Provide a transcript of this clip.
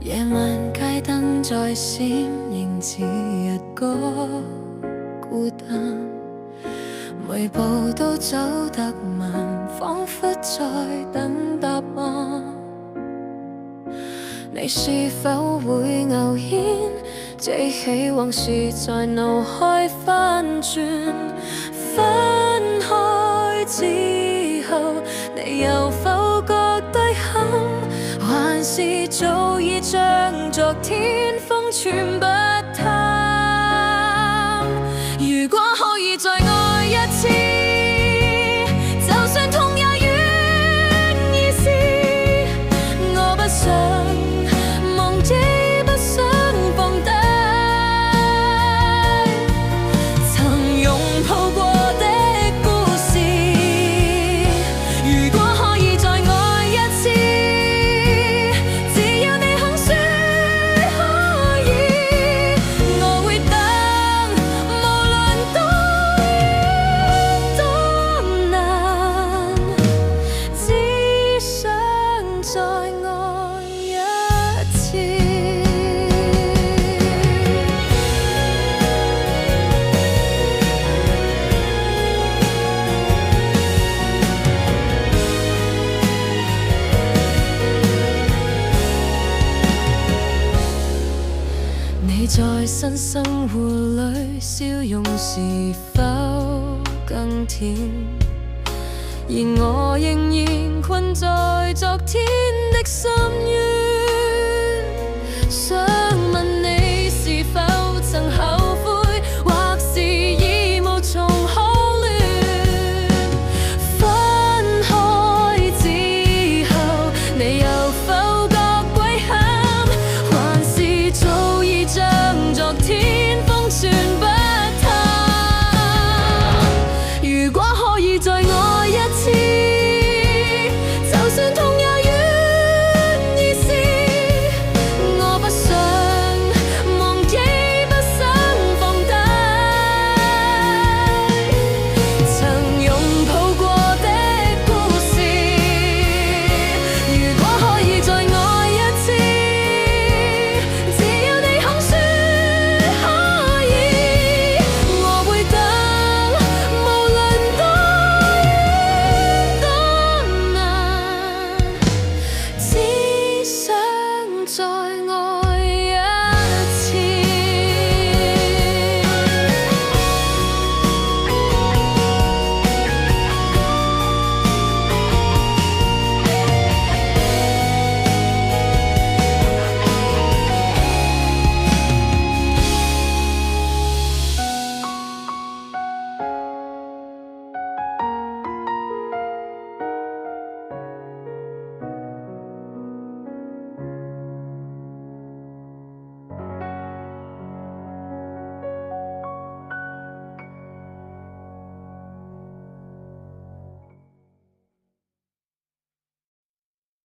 夜晚街燈再閃，仍似日歌孤單。每步都走得慢，彷彿在等答案。你是否會偶然記起往事，在腦海翻轉？分開之後，你有否覺得憾？還是早已將昨天封存不淡？如果可以再愛一次，就算痛也願意試。我不想忘記，不想放低曾擁抱過的故事。如果可以再愛一次，只要你肯說可以，我會等，無論多遠多難，只想再愛一次。你在新生活裏，笑容是否更甜？而我仍然困在昨天的深淵。